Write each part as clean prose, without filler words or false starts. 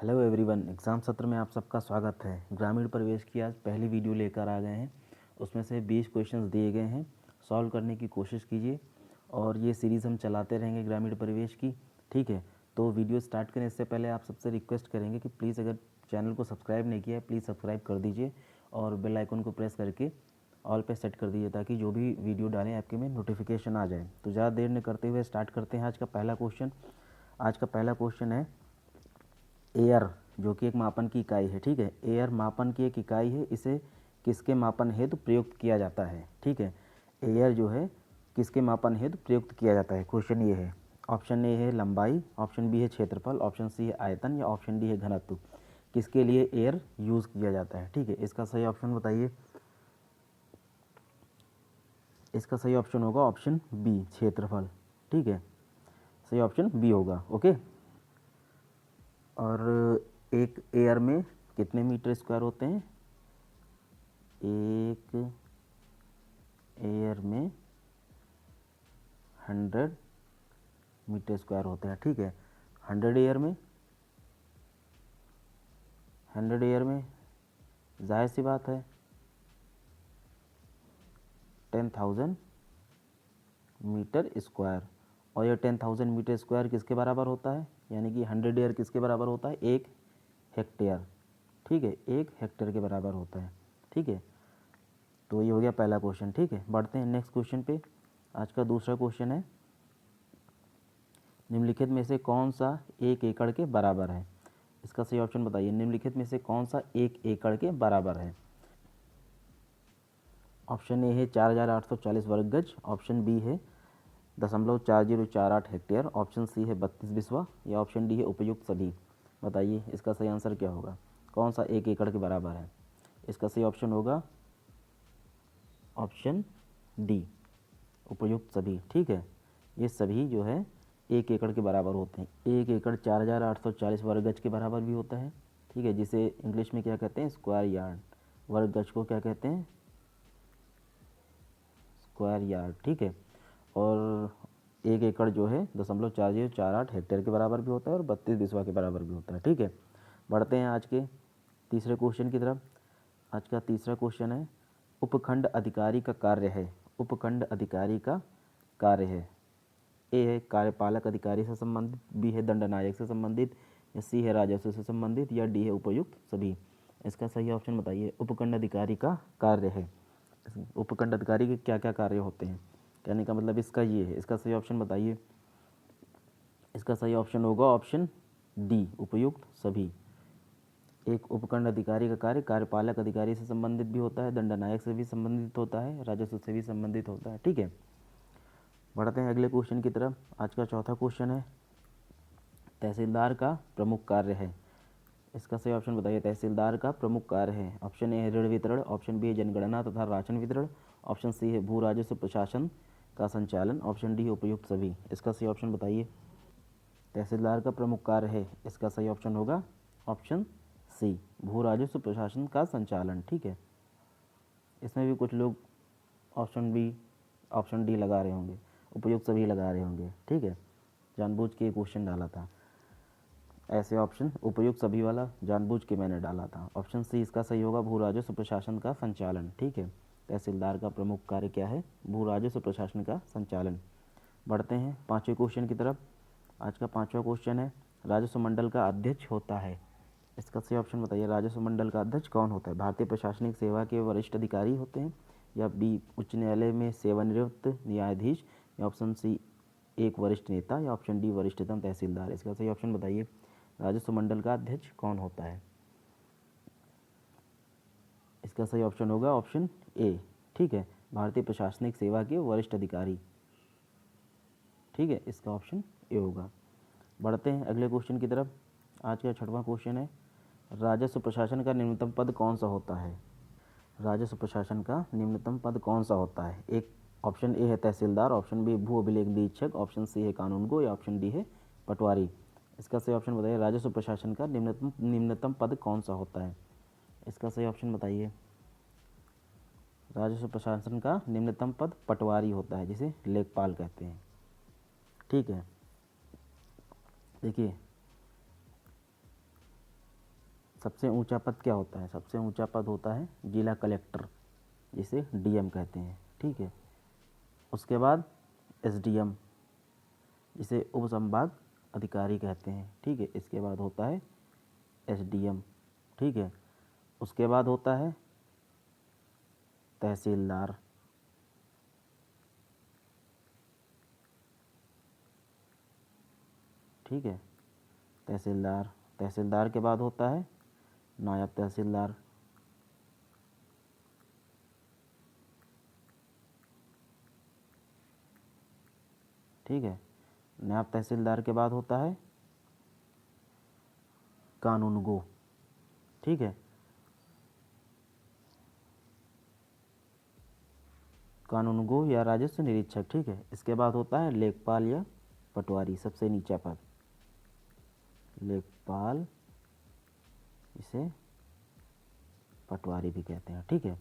Hello everyone, exam सत्र में आप सबका स्वागत है। ग्रामीण प्रवेश की आज पहली वीडियो लेकर आ गए हैं। उसमें से 20 क्वेश्चंस दिए गए हैं, सॉल्व करने की कोशिश कीजिए और ये सीरीज़ हम चलाते रहेंगे ग्रामीण प्रवेश की। ठीक है, तो वीडियो स्टार्ट करने से पहले आप सबसे रिक्वेस्ट करेंगे कि प्लीज़ अगर चैनल को सब्सक्राइब नहीं किया है प्लीज़ सब्सक्राइब कर दीजिए और बेल आइकन को प्रेस करके ऑल पे सेट कर दीजिए ताकि जो भी वीडियो डालें आपके में नोटिफिकेशन आ जाए। तो ज़्यादा देर न करते हुए स्टार्ट करते हैं आज का पहला क्वेश्चन। आज का पहला क्वेश्चन है एयर, जो कि एक मापन की इकाई है। ठीक है, एयर मापन की एक इकाई है, इसे किसके मापन हेतु प्रयुक्त किया जाता है। ठीक है, एयर जो है किसके मापन हेतु प्रयुक्त किया जाता है। क्वेश्चन ये है, ऑप्शन ए है लंबाई, ऑप्शन बी है क्षेत्रफल, ऑप्शन सी है आयतन या ऑप्शन डी है घनत्व। किसके लिए एयर यूज़ किया जाता है। ठीक है, इसका सही ऑप्शन बताइए। इसका सही ऑप्शन होगा ऑप्शन बी, क्षेत्रफल। ठीक है, सही ऑप्शन बी होगा। ओके, और एक एयर में कितने मीटर स्क्वायर होते हैं। एक एयर में 100 मीटर स्क्वायर होते हैं। ठीक है, 100 एयर में 100 एयर में जाहिर सी बात है 10,000 मीटर स्क्वायर, और ये 10,000 मीटर स्क्वायर किसके बराबर होता है, यानी कि 100 एयर किसके बराबर होता है, 1 हेक्टेयर। ठीक है, 1 हेक्टेयर के बराबर होता है। ठीक है, तो ये हो गया पहला क्वेश्चन। ठीक है, बढ़ते हैं नेक्स्ट क्वेश्चन पे। आज का दूसरा क्वेश्चन है, निम्नलिखित में से कौन सा 1 एकड़ के बराबर है। इसका सही ऑप्शन बताइए। निम्नलिखित में से कौन सा 1 एकड़ के बराबर है। ऑप्शन ए है 4,840 वर्ग गज, ऑप्शन बी है 0.4048 हेक्टेयर, ऑप्शन सी है 32 बिस्वा या ऑप्शन डी है उपयुक्त सभी। बताइए इसका सही आंसर क्या होगा, कौन सा 1 एकड़ के बराबर है। इसका सही ऑप्शन होगा ऑप्शन डी, उपयुक्त सभी। ठीक है, ये सभी जो है 1 एकड़ के बराबर होते हैं। 1 एकड़ 4,840 वर्ग गज के बराबर भी होता है। ठीक है, जिसे इंग्लिश में क्या कहते हैं, स्क्वायर यार्ड। वर्ग गज को क्या कहते हैं, स्क्वायर यार्ड। ठीक है, और 1 एकड़ जो है 0.4048 हेक्टेयर के बराबर भी होता है और 32 बिस्वा के बराबर भी होता है। ठीक है, बढ़ते हैं आज के तीसरे क्वेश्चन की तरफ। आज का तीसरा क्वेश्चन है, उपखंड अधिकारी का कार्य है। उपखंड अधिकारी का कार्य है। ए है कार्यपालक अधिकारी से संबंधित, बी है दंडनायक से संबंधित, या सी है राजस्व से संबंधित, या डी है उपयुक्त सभी। इसका सही ऑप्शन बताइए। उपखंड अधिकारी का कार्य है, उपखंड अधिकारी के क्या क्या कार्य होते हैं, कहने का मतलब इसका ये है। इसका सही ऑप्शन बताइए। इसका सही ऑप्शन होगा ऑप्शन डी, उपयुक्त सभी। एक उपखंड अधिकारी का कार्य कार्यपालक अधिकारी से संबंधित भी होता है, दंडनायक से भी संबंधित होता है, राजस्व से भी संबंधित होता है। ठीक है, बढ़ते हैं अगले क्वेश्चन की तरफ। आज का चौथा क्वेश्चन है, तहसीलदार का प्रमुख कार्य है। इसका सही ऑप्शन बताइए। तहसीलदार का प्रमुख कार्य है। ऑप्शन ए है ऋण वितरण, ऑप्शन बी है जनगणना तथा राशन वितरण, ऑप्शन सी है भू राजस्व प्रशासन का संचालन, ऑप्शन डी है उपयुक्त सभी। इसका सही ऑप्शन बताइए। तहसीलदार का प्रमुख कार्य है, इसका सही ऑप्शन होगा ऑप्शन सी, भू राजस्व प्रशासन का संचालन। ठीक है, इसमें भी कुछ लोग ऑप्शन बी ऑप्शन डी लगा रहे होंगे, उपयुक्त सभी लगा रहे होंगे। ठीक है, जानबूझ के क्वेश्चन डाला था ऐसे ऑप्शन, उपयुक्त सभी वाला जानबूझ के मैंने डाला था। ऑप्शन सी इसका सही होगा, भू राजस्व प्रशासन का संचालन। ठीक है, तहसीलदार का प्रमुख कार्य क्या है, भू राजस्व प्रशासन का संचालन। बढ़ते हैं पाँचवें क्वेश्चन की तरफ। आज का पाँचवा क्वेश्चन है, राजस्व मंडल का अध्यक्ष होता है। इसका सही ऑप्शन बताइए। राजस्व मंडल का अध्यक्ष कौन होता है। भारतीय प्रशासनिक सेवा के वरिष्ठ अधिकारी होते हैं, या बी उच्च न्यायालय में सेवानिवृत्त न्यायाधीश, या ऑप्शन सी एक वरिष्ठ नेता, या ऑप्शन डी वरिष्ठतम तहसीलदार। इसका सही ऑप्शन बताइए। राजस्व मंडल का अध्यक्ष कौन होता है। इसका सही ऑप्शन होगा ऑप्शन ए। ठीक है, भारतीय प्रशासनिक सेवा के वरिष्ठ अधिकारी। ठीक है, इसका ऑप्शन ए होगा। बढ़ते हैं अगले क्वेश्चन की तरफ। आज का छठवां क्वेश्चन है, राजस्व प्रशासन का निम्नतम पद कौन सा होता है। राजस्व प्रशासन का निम्नतम पद कौन सा होता है। एक ऑप्शन ए है तहसीलदार, ऑप्शन बी भू अभिलेख निरीक्षक, ऑप्शन सी है कानूनगो, या ऑप्शन डी है पटवारी। इसका सही ऑप्शन बताइए। राजस्व प्रशासन का निम्नतम पद कौन सा होता है। इसका सही ऑप्शन बताइए। राजस्व प्रशासन का निम्नतम पद पटवारी होता है, जिसे लेखपाल कहते हैं। ठीक है, देखिए सबसे ऊंचा पद क्या होता है? सबसे ऊंचा पद होता है जिला कलेक्टर, जिसे डीएम कहते हैं, ठीक है। उसके बाद एसडीएम, जिसे उप संभाग अधिकारी कहते हैं, ठीक है। इसके बाद होता है एसडीएम, ठीक है। उसके बाद होता है तहसीलदार, ठीक है। तहसीलदार के बाद होता है नायब तहसीलदार, ठीक है। नायब तहसीलदार के बाद होता है कानूनगो, ठीक है। कानूनगो या राजस्व निरीक्षक, ठीक है। इसके बाद होता है लेखपाल या पटवारी, सबसे नीचा पद लेखपाल, इसे पटवारी भी कहते हैं, ठीक है।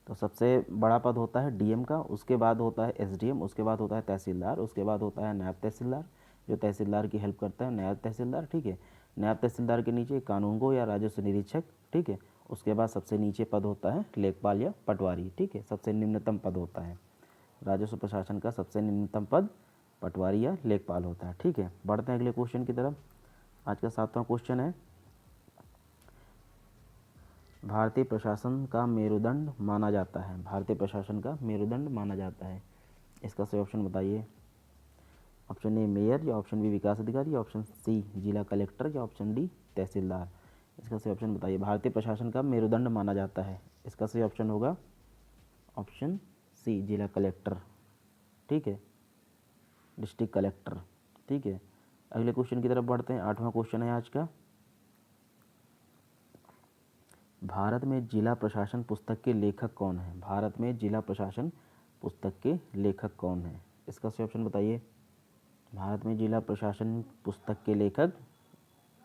तो सबसे बड़ा पद होता है डीएम का, उसके बाद होता है एसडीएम, उसके बाद होता है तहसीलदार, उसके बाद होता है नायब तहसीलदार, जो तहसीलदार की हेल्प करता है, नायब तहसीलदार, ठीक है। नायब तहसीलदार के नीचे कानूनगो या राजस्व निरीक्षक, ठीक है। उसके बाद सबसे नीचे पद होता है लेखपाल या पटवारी, ठीक है। सबसे निम्नतम पद होता है राजस्व प्रशासन का, सबसे निम्नतम पद पटवारी या लेखपाल होता है, ठीक है। बढ़ते हैं अगले क्वेश्चन की तरफ। आज का 7वां क्वेश्चन है, भारतीय प्रशासन का मेरुदंड माना जाता है। भारतीय प्रशासन का मेरुदंड माना जाता है। इसका सही ऑप्शन बताइए। ऑप्शन ए मेयर, या ऑप्शन बी विकास अधिकारी, या ऑप्शन सी जिला कलेक्टर, या ऑप्शन डी तहसीलदार। इसका सही ऑप्शन बताइए। भारतीय प्रशासन का मेरुदंड माना जाता है, इसका सही ऑप्शन होगा ऑप्शन सी जिला कलेक्टर, ठीक है, डिस्ट्रिक्ट कलेक्टर, ठीक है। अगले क्वेश्चन की तरफ बढ़ते हैं। 8वां क्वेश्चन है आज का, भारत में जिला प्रशासन पुस्तक के लेखक कौन है? भारत में जिला प्रशासन पुस्तक के लेखक कौन है? इसका सही ऑप्शन बताइए। भारत में जिला प्रशासन पुस्तक के लेखक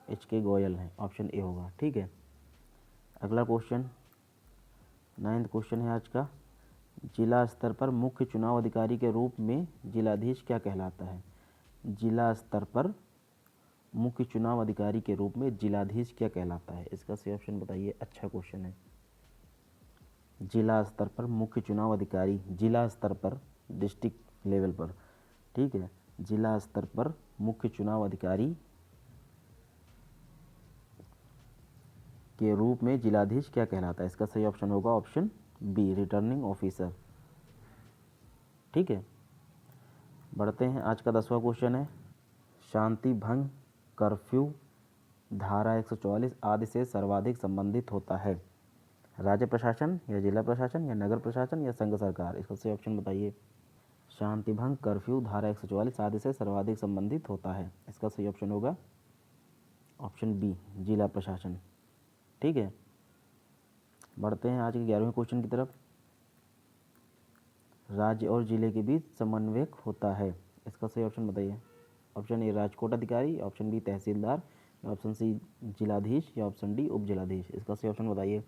HK गोयल हैं, ऑप्शन ए होगा, ठीक है। अगला क्वेश्चन 9वां क्वेश्चन है आज का, जिला स्तर पर मुख्य चुनाव अधिकारी के रूप में जिलाधीश क्या कहलाता है? जिला स्तर पर मुख्य चुनाव अधिकारी के रूप में जिलाधीश क्या कहलाता है? इसका सही ऑप्शन बताइए। अच्छा क्वेश्चन है। जिला स्तर पर मुख्य चुनाव अधिकारी, जिला स्तर पर, डिस्ट्रिक्ट लेवल पर, ठीक है, जिला स्तर पर मुख्य चुनाव अधिकारी के रूप में जिलाधीश क्या कहलाता है? इसका सही ऑप्शन होगा ऑप्शन बी रिटर्निंग ऑफिसर, ठीक है। बढ़ते हैं। आज का 10वां क्वेश्चन है, शांति भंग, कर्फ्यू, धारा 144 आदि से सर्वाधिक संबंधित होता है? राज्य प्रशासन, या जिला प्रशासन, या नगर प्रशासन, या संघ सरकार? इसका सही ऑप्शन बताइए। शांति भंग, कर्फ्यू, धारा 144 आदि से सर्वाधिक संबंधित होता है, इसका सही ऑप्शन होगा ऑप्शन बी जिला प्रशासन, ठीक है। बढ़ते हैं आज के 11वें क्वेश्चन की तरफ। राज्य और जिले के बीच समन्वय होता है, इसका सही ऑप्शन बताइए। ऑप्शन ए राजकोट अधिकारी, ऑप्शन बी तहसीलदार, ऑप्शन सी जिलाधीश, या ऑप्शन डी उप जिलाधीश? इसका सही ऑप्शन बताइए।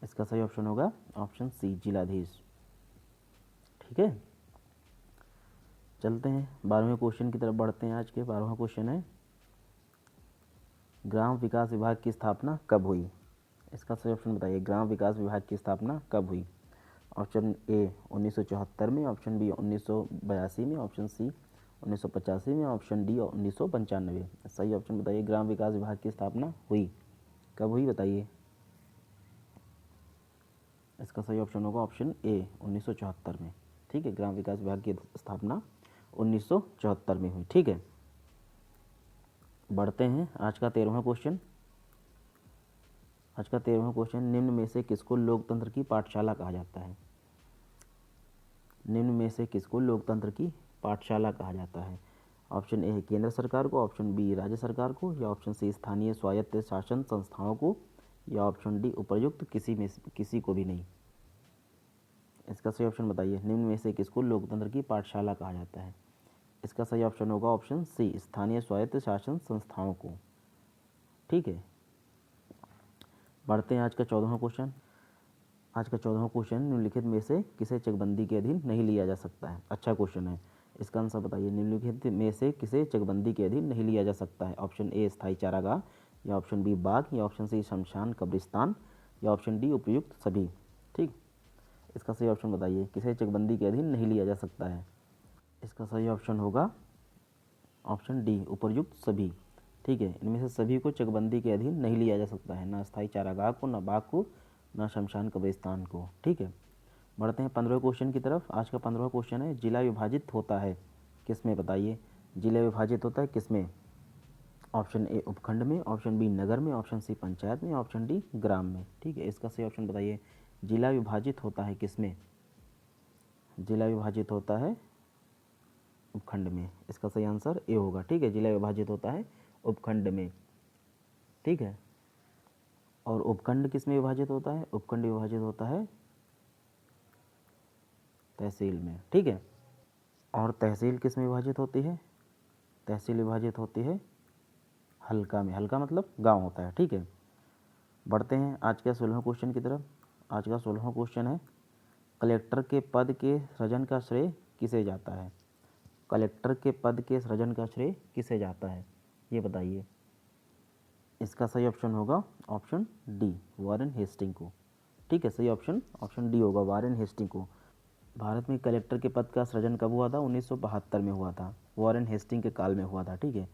इसका सही ऑप्शन होगा ऑप्शन सी जिलाधीश, ठीक है। चलते हैं 12वें क्वेश्चन की तरफ बढ़ते हैं। आज के 12वां क्वेश्चन है, ग्राम विकास विभाग की स्थापना कब हुई? इसका सही ऑप्शन बताइए। ग्राम विकास विभाग की स्थापना कब हुई? ऑप्शन ए 1974 में, ऑप्शन बी 1982 में, ऑप्शन सी 1985 में, ऑप्शन डी 1995। सही ऑप्शन बताइए। ग्राम विकास विभाग की स्थापना हुई कब हुई बताइए। इसका सही ऑप्शन होगा ऑप्शन ए 1974 में, ठीक है। ग्राम विकास विभाग की स्थापना 1974 में हुई, ठीक है। बढ़ते हैं। आज का 13वां क्वेश्चन। आज का 13वां क्वेश्चन, निम्न में से किसको लोकतंत्र की पाठशाला कहा जाता है? निम्न में से किसको लोकतंत्र की पाठशाला कहा जाता है? ऑप्शन ए है केंद्र सरकार को, ऑप्शन बी राज्य सरकार को, या ऑप्शन सी स्थानीय स्वायत्त शासन संस्थाओं को, या ऑप्शन डी उपर्युक्त किसी को भी नहीं? इसका सही ऑप्शन बताइए। निम्न में से किसको लोकतंत्र की पाठशाला कहा जाता है? इसका सही ऑप्शन होगा ऑप्शन सी स्थानीय स्वायत्त शासन संस्थाओं को, ठीक है। बढ़ते हैं। आज का 14वां क्वेश्चन। आज का 14वां क्वेश्चन, निम्नलिखित में से किसे चकबंदी के अधीन नहीं लिया जा सकता है? अच्छा क्वेश्चन है, इसका आंसर बताइए। निम्नलिखित में से किसे चकबंदी के अधीन नहीं लिया जा सकता है? ऑप्शन ए स्थायी चारागाह, या ऑप्शन बी बाग, या ऑप्शन सी शमशान कब्रिस्तान, या ऑप्शन डी उपयुक्त सभी। ठीक, इसका सही ऑप्शन बताइए, किसे चकबंदी के अधीन नहीं लिया जा सकता है। इसका सही ऑप्शन होगा ऑप्शन डी उपयुक्त सभी। ठीक है, इनमें से सभी को चकबंदी के अधीन नहीं लिया जा सकता है, ना अस्थायी चारागाह को, ना बाग को, ना शमशान कब्रिस्तान को। ठीक है, बढ़ते हैं 15वें क्वेश्चन की तरफ। आज का 15वां क्वेश्चन है, जिला विभाजित होता है किसमें, बताइए जिला विभाजित होता है किसमें। ऑप्शन ए उपखंड में, ऑप्शन बी नगर में, ऑप्शन सी पंचायत में, ऑप्शन डी ग्राम में। ठीक है, इसका सही ऑप्शन बताइए, जिला विभाजित होता है किसमें। जिला विभाजित होता है उपखंड में। इसका सही आंसर ए होगा। ठीक है, जिला विभाजित होता है उपखंड में। ठीक है, और उपखंड किस में विभाजित होता है, उपखंड विभाजित होता है तहसील में। ठीक है, और तहसील किस में विभाजित होती है, तहसील विभाजित होती है हल्का में। हल्का मतलब गांव होता है। ठीक है, बढ़ते हैं आज के 16वें क्वेश्चन की तरफ। आज का 16वां क्वेश्चन है, कलेक्टर के पद के सृजन का श्रेय किसे जाता है। कलेक्टर के पद के सृजन का श्रेय किसे जाता है, ये बताइए। इसका सही ऑप्शन होगा ऑप्शन डी वॉरेन हेस्टिंग को। ठीक है, सही ऑप्शन ऑप्शन डी होगा, वॉरेन हेस्टिंग को। भारत में कलेक्टर के पद का सृजन कब हुआ था, 1972 में हुआ था, वॉरेन हेस्टिंग के काल में हुआ था। ठीक है,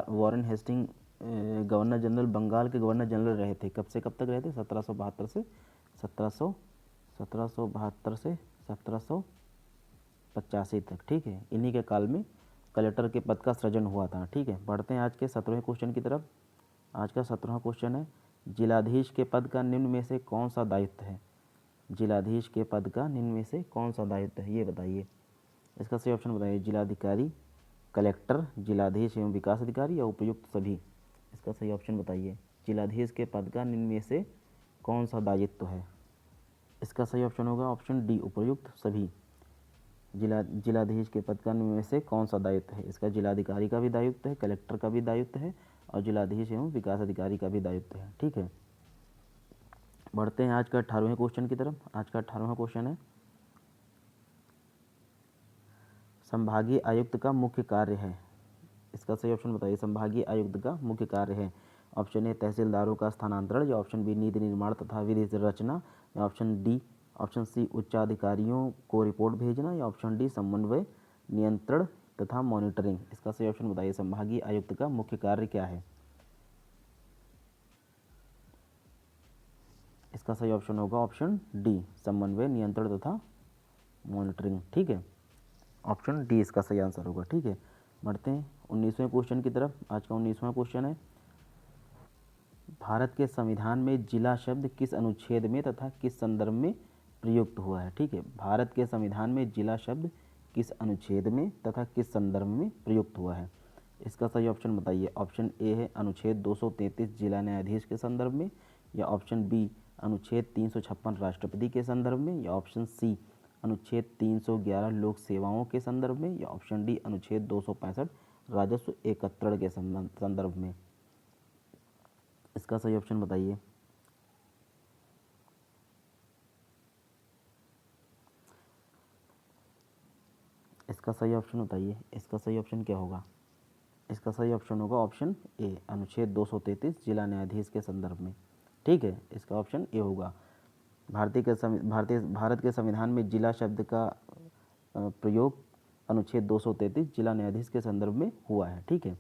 Warren Hasting governor general, Bengal के गवर्नर जनरल रहे थे। कब से कब तक रहे थे, 1772 से 1785 तक। ठीक है, इन्हीं के काल में कलेक्टर के पद का सृजन हुआ था। ठीक है, बढ़ते हैं आज के 17वें क्वेश्चन की तरफ। आज का 17वां क्वेश्चन है, जिलाधीश के पद का निम्न में से कौन सा दायित्व है। जिलाधीश के पद का निम्न में से कौन सा दायित्व है, ये बताइए। इसका सही ऑप्शन बताइए, जिलाधिकारी, कलेक्टर, जिलाधीश एवं विकास अधिकारी, या उपयुक्त सभी। इसका सही ऑप्शन बताइए, जिलाधीश के पद का निम्न में से कौन सा दायित्व है। इसका सही ऑप्शन होगा ऑप्शन डी उपयुक्त सभी। जिलाधीश के पद का निम्न में से कौन सा दायित्व है। इसका जिलाधिकारी का भी दायित्व है, कलेक्टर का भी दायित्व है, और जिलाधीश एवं विकास अधिकारी का भी दायित्व है। ठीक है, बढ़ते हैं आज का 18वें क्वेश्चन की तरफ। आज का 18वां क्वेश्चन है, संभागीय आयुक्त का मुख्य कार्य है। इसका सही ऑप्शन बताइए, संभागीय आयुक्त का मुख्य कार्य है। ऑप्शन ए तहसीलदारों का स्थानांतरण, या ऑप्शन बी नीति निर्माण तथा विधि रचना, या ऑप्शन सी उच्चाधिकारियों को रिपोर्ट भेजना, या ऑप्शन डी समन्वय, नियंत्रण तथा मॉनिटरिंग। इसका सही ऑप्शन बताइए, संभागीय आयुक्त का मुख्य कार्य क्या है। इसका सही ऑप्शन होगा ऑप्शन डी समन्वय, नियंत्रण तथा मॉनिटरिंग। ठीक है, ऑप्शन डी इसका सही आंसर होगा। ठीक है, बढ़ते हैं 19वें क्वेश्चन की तरफ। आज का 19वां क्वेश्चन है, भारत के संविधान में जिला शब्द किस अनुच्छेद में तथा किस संदर्भ में प्रयुक्त हुआ है। ठीक है, भारत के संविधान में जिला शब्द किस अनुच्छेद में तथा किस संदर्भ में प्रयुक्त हुआ है। इसका सही ऑप्शन बताइए। ऑप्शन ए है अनुच्छेद 233 जिला न्यायाधीश के संदर्भ में, या ऑप्शन बी अनुच्छेद 356 राष्ट्रपति के संदर्भ में, या ऑप्शन सी अनुच्छेद 311 लोक सेवाओं के संदर्भ में, या ऑप्शन डी अनुच्छेद 265 राजस्व एकत्रण के संदर्भ में। इसका सही ऑप्शन बताइए। इसका सही ऑप्शन बताइए, इसका सही ऑप्शन क्या होगा। इसका सही ऑप्शन होगा ऑप्शन ए अनुच्छेद 233 जिला न्यायाधीश के संदर्भ में। ठीक है, इसका ऑप्शन ए होगा। भारत के संविधान में जिला शब्द का प्रयोग अनुच्छेद 233 जिला न्यायाधीश के संदर्भ में हुआ है। ठीक है,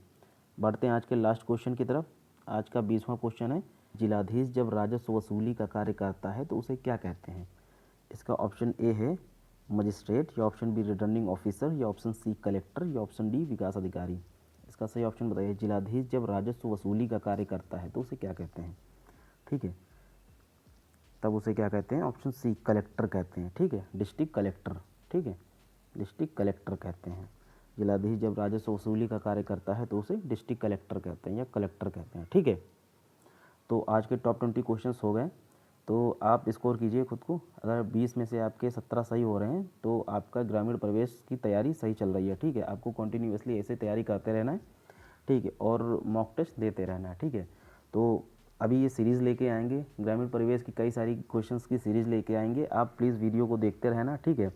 बढ़ते हैं आज के लास्ट क्वेश्चन की तरफ। आज का 20वां क्वेश्चन है, जिलाधीश जब राजस्व वसूली का कार्य करता है तो उसे क्या कहते हैं। इसका ऑप्शन ए है मजिस्ट्रेट, या ऑप्शन बी रिटर्निंग ऑफिसर, या ऑप्शन सी कलेक्टर, या ऑप्शन डी विकास अधिकारी। इसका सही ऑप्शन बताइए, जिलाधीश जब राजस्व वसूली का कार्य करता है तो उसे क्या कहते हैं। ठीक है, तब उसे क्या कहते हैं, ऑप्शन सी कलेक्टर कहते हैं। ठीक है, डिस्ट्रिक्ट कलेक्टर। ठीक है, डिस्ट्रिक्ट कलेक्टर कहते हैं। जिलाधीश जब राजस्व वसूली का कार्य करता है तो उसे डिस्ट्रिक्ट कलेक्टर कहते हैं या कलेक्टर कहते हैं। ठीक है, तो आज के टॉप 20 क्वेश्चंस हो गए। तो आप स्कोर कीजिए खुद को। अगर 20 में से आपके 17 सही हो रहे हैं तो आपका ग्रामीण प्रवेश की तैयारी सही चल रही है। ठीक है, आपको कॉन्टीन्यूसली ऐसे तैयारी करते रहना है। ठीक है, और मॉक टेस्ट देते रहना है। ठीक है, तो अभी ये सीरीज़ लेके आएंगे, ग्रामीण परिवेश की कई सारी क्वेश्चंस की सीरीज़ लेके आएंगे। आप प्लीज़ वीडियो को देखते रहना। ठीक है,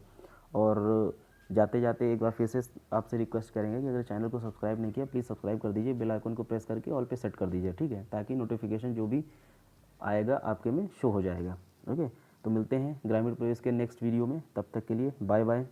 और जाते जाते एक बार फिर से आपसे रिक्वेस्ट करेंगे कि अगर चैनल को सब्सक्राइब नहीं किया प्लीज़ सब्सक्राइब कर दीजिए, बेल आइकन को प्रेस करके ऑल पे सेट कर दीजिए, ठीक है, ताकि नोटिफिकेशन जो भी आएगा आपके में शो हो जाएगा। ओके, तो मिलते हैं ग्रामीण प्रवेश के नेक्स्ट वीडियो में, तब तक के लिए बाय बाय।